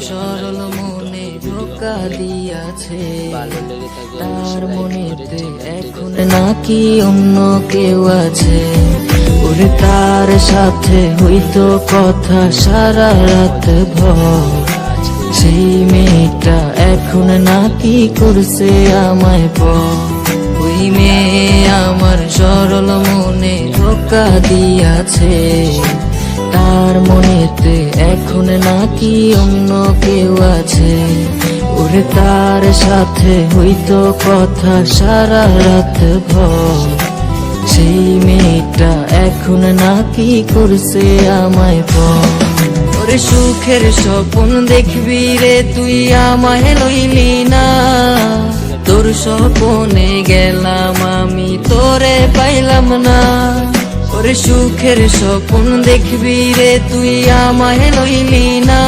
সরল মনে ধোকা দিয়াছে, তার মনেতে এখন নাকি অন্য কেউ আছে। ওরে তার সাথে হইতো কথা সারা রাত ভর, সেই মেয়েটা এখন নাকি করছে আমায় পর। ওই মেয়ে আমার সরল মনে ধোকা দিয়াছে, তার মনেতে এখন নাকি অন্য কেউ আছে। ওরে তার সাথে হইতো কথা সারা রাত ভর, সেই মেয়েটা এখন নাকি করছে আমায় পর। ওরে সুখের স্বপ্ন দেখবি রে তুই আমায় লইলি না, তোর স্বপ্নে গেলাম আমি তোরে পাইলাম না। ওরে সুখের স্বপ্ন দেখবি রে তুই আমায় লইলি না,